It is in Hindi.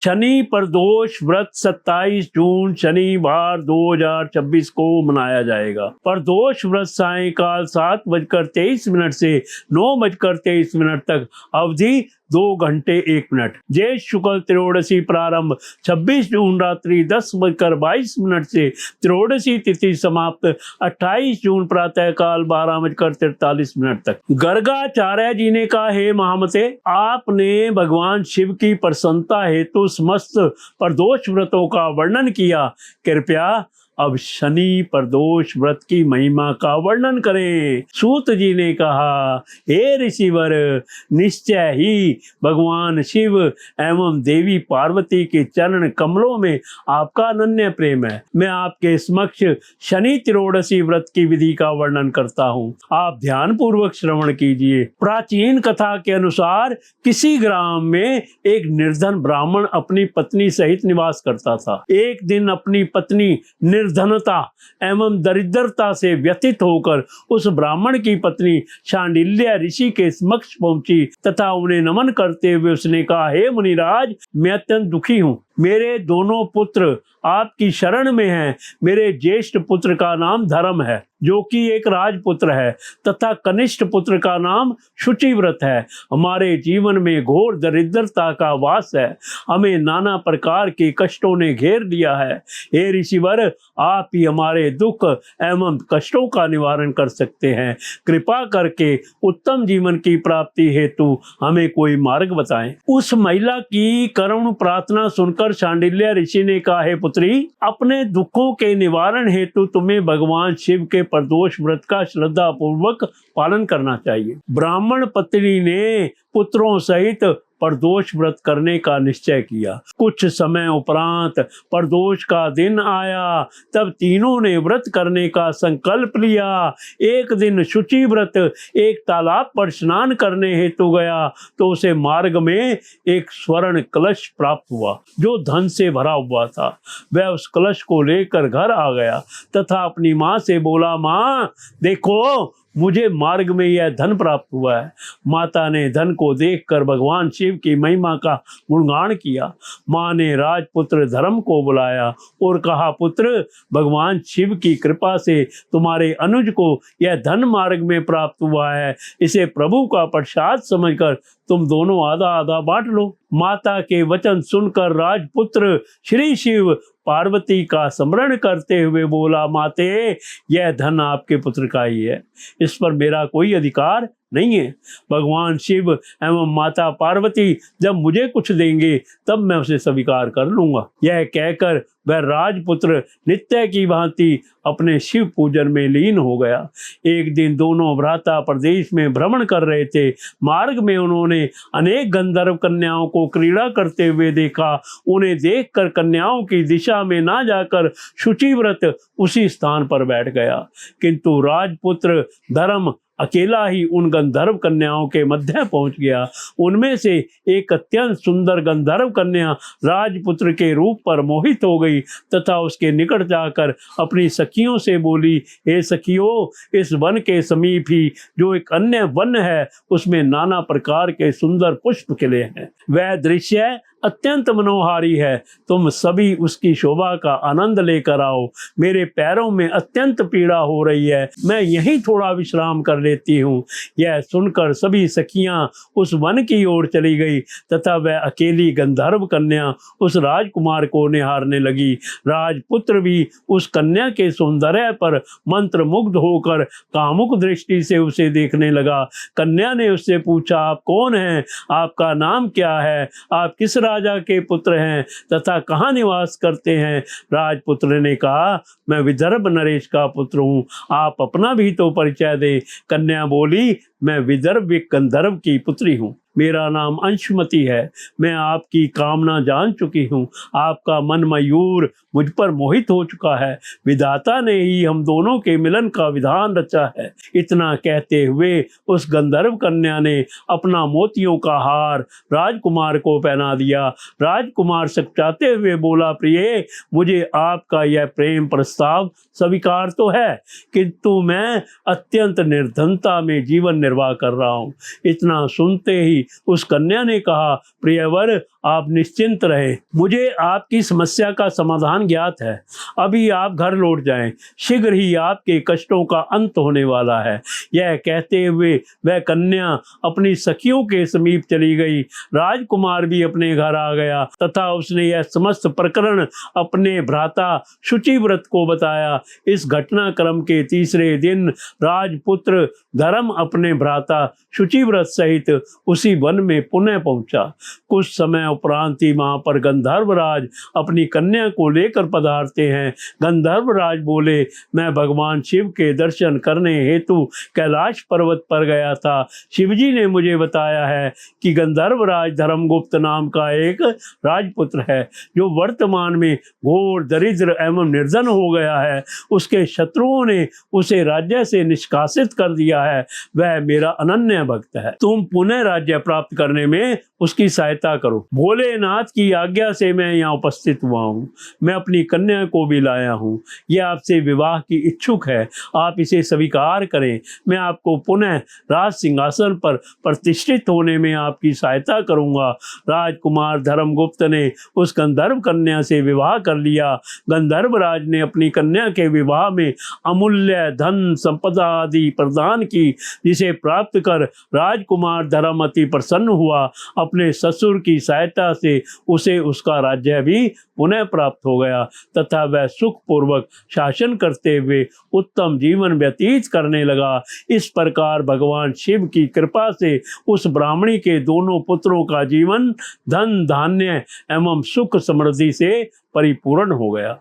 शनि प्रदोष व्रत 27 जून शनिवार 2026 को मनाया जाएगा। प्रदोष व्रत सायंकाल 7:23 से 9:23 तक, अवधि 2 घंटे 1 मिनट। ज्येष्ठ शुक्ल त्रयोदशी प्रारंभ 26 जून रात्रि 10:22 से, त्रयोदशी तिथि समाप्त 28 जून प्रातः काल 12:43 तक। गर्गाचार्य जी ने कहा, हे महामते, आपने भगवान शिव की प्रसन्नता हेतु समस्त प्रदोष व्रतों का वर्णन किया, कृपया अब शनि प्रदोष व्रत की महिमा का वर्णन करें। सूत जी ने कहा, हे ऋषिवर, निश्चय ही भगवान शिव एवं देवी पार्वती के चरण कमलों में आपका अनन्य प्रेम है। मैं आपके समक्ष शनि त्रयोदशी व्रत की विधि का वर्णन करता हूँ, आप ध्यान पूर्वक श्रवण कीजिए। प्राचीन कथा के अनुसार किसी ग्राम में एक निर्धन ब्राह्मण अपनी पत्नी सहित निवास करता था। एक दिन अपनी पत्नी निर्धनता एवं दरिद्रता से व्यथित होकर उस ब्राह्मण की पत्नी शांडिल्य ऋषि के समक्ष पहुंची तथा उन्हें नमन करते हुए उसने कहा, हे मुनिराज, मैं अत्यंत दुखी हूँ। मेरे दोनों पुत्र आपकी शरण में हैं। मेरे ज्येष्ठ पुत्र का नाम धर्म है, जो कि एक राजपुत्र है, तथा कनिष्ठ पुत्र का नाम शुचिव्रत है। हमारे जीवन में घोर दरिद्रता का वास है। हमें नाना प्रकार के कष्टों ने घेर लिया है। हे ऋषिवर, आप ही हमारे दुख एवं कष्टों का निवारण कर सकते हैं। कृपा करके उत्तम जीवन की प्राप्ति हेतु हमें कोई मार्ग बताएं। उस महिला की करुण प्रार्थना सुनकर शांडिल्य ऋषि ने कहा, हे पुत्री, अपने दुखों के निवारण हेतु तुम्हें भगवान शिव के प्रदोष व्रत का श्रद्धा पूर्वक पालन करना चाहिए। ब्राह्मण पत्नी ने पुत्रों सहित प्रदोष व्रत करने का निश्चय किया। कुछ समय उपरांत प्रदोष का दिन आया, तब तीनों ने व्रत करने का संकल्प लिया। एक दिन शुचि व्रत एक तालाब पर स्नान करने हेतु गया तो उसे मार्ग में एक स्वर्ण कलश प्राप्त हुआ, जो धन से भरा हुआ था। वह उस कलश को लेकर घर आ गया तथा अपनी माँ से बोला, माँ देखो, मुझे मार्ग में यह धन प्राप्त हुआ है। माता ने धन को देखकर भगवान शिव की महिमा का गुणगान किया। माँ ने राजपुत्र धर्म को बुलाया और कहा, पुत्र, भगवान शिव की कृपा से तुम्हारे अनुज को यह धन मार्ग में प्राप्त हुआ है। इसे प्रभु का प्रसाद समझकर तुम दोनों आधा आधा बांट लो। माता के वचन सुनकर राजपुत्र श्री शिव पार्वती का स्मरण करते हुए बोला, माते, यह धन आपके पुत्र का ही है, इस पर मेरा कोई अधिकार नहीं है। भगवान शिव एवं माता पार्वती जब मुझे कुछ देंगे तब मैं उसे स्वीकार कर लूंगा। यह कहकर वह राजपुत्र नित्य की भांति अपने शिव पूजन में लीन हो गया। एक दिन दोनों भ्राता प्रदेश में भ्रमण कर रहे थे। मार्ग में उन्होंने अनेक गंधर्व कन्याओं को क्रीड़ा करते हुए देखा। उन्हें देखकर कन्याओं की दिशा में ना जाकर शुचिव्रत उसी स्थान पर बैठ गया, किंतु राजपुत्र धर्म अकेला ही उन गंधर्व कन्याओं के मध्य पहुंच गया। उनमें से एक अत्यंत सुंदर गंधर्व कन्या राजपुत्र के रूप पर मोहित हो गई तथा उसके निकट जाकर अपनी सखियों से बोली, हे सखियों, इस वन के समीप ही जो एक अन्य वन है, उसमें नाना प्रकार के सुंदर पुष्प खिले हैं। वह दृश्य अत्यंत मनोहारी है। तुम सभी उसकी शोभा का आनंद लेकर आओ। मेरे पैरों में अत्यंत पीड़ा हो रही है, मैं यहीं थोड़ा विश्राम कर लेती हूँ। यह सुनकर सभी सखियां उस वन की ओर चली गई तथा वह अकेली गंधर्व कन्या उस राजकुमार को निहारने लगी। राजपुत्र भी उस कन्या के सौंदर्य पर मंत्र मुग्ध होकर कामुक दृष्टि से उसे देखने लगा। कन्या ने उससे पूछा, आप कौन हैं? आपका नाम क्या है? आप किस राजा के पुत्र हैं तथा कहाँ निवास करते हैं? राजपुत्र ने कहा, मैं विदर्भ नरेश का पुत्र हूँ, आप अपना भी तो परिचय दे। कन्या बोली, मैं विदर्भ गंधर्व की पुत्री हूँ, मेरा नाम अंशुमति है। मैं आपकी कामना जान चुकी हूँ। आपका मन मयूर मुझ पर मोहित हो चुका है। विधाता ने ही हम दोनों के मिलन का विधान रचा है। इतना कहते हुए उस गंधर्व कन्या ने अपना मोतियों का हार राजकुमार को पहना दिया। राजकुमार सकचाते हुए बोला, प्रिय, मुझे आपका यह प्रेम प्रस्ताव स्वीकार तो है, किंतु मैं अत्यंत निर्धनता में जीवन निर्वाह कर रहा हूँ। इतना सुनते ही उस कन्या ने कहा, प्रियवर, आप निश्चिंत रहे, मुझे आपकी समस्या का समाधान ज्ञात है। अभी आप घर लौट जाएं, शीघ्र ही आपके कष्टों का अंत होने वाला है। यह कहते हुए वह कन्या अपनी सखियों के समीप चली गई। राजकुमार भी अपने घर आ गया तथा उसने यह समस्त प्रकरण अपने भ्राता शुचिव्रत को बताया। इस घटनाक्रम के तीसरे दिन राजपुत्र धर्म अपने भ्राता शुचिव्रत सहित उसी वन में पुनः पहुंचा। कुछ समय उपरांत ही वहां पर गंधर्वराज अपनी कन्या को लेकर पधारते हैं। गंधर्वराज बोले, मैं भगवान शिव के दर्शन करने हेतु कैलाश पर्वत पर गया था। शिवजी ने मुझे बताया है कि गंधर्वराज धर्मगुप्त नाम का एक राजपुत्र है जो वर्तमान में घोर दरिद्र एवं निर्धन हो गया है। उसके शत्रुओं ने उसे राज्य से निष्कासित कर दिया है। वह मेरा अनन्य भक्त है। तुम पुनः राज्य प्राप्त करने में उसकी सहायता करो। भोलेनाथ की आज्ञा से मैं यहाँ उपस्थित हुआ हूँ। मैं अपनी कन्या को भी लाया हूँ। यह आपसे विवाह की इच्छुक है। आप इसे स्वीकार करें। मैं आपको पुनः राज सिंहासन पर प्रतिष्ठित होने में आपकी सहायता करूँगा। राजकुमार धर्मगुप्त ने उस गंधर्व कन्या से विवाह कर लिया। गंधर्वराज ने अपनी कन्या के विवाह में अमूल्य धन संपदा आदि प्रदान की, जिसे प्राप्त कर राजकुमार धर्म अति प्रसन्न हुआ। अपने ससुर की सहायता से उसे उसका राज्य भी पुनः प्राप्त हो गया तथा वह सुखपूर्वक शासन करते हुए उत्तम जीवन व्यतीत करने लगा। इस प्रकार भगवान शिव की कृपा से उस ब्राह्मणी के दोनों पुत्रों का जीवन धन धान्य एवं सुख समृद्धि से परिपूर्ण हो गया।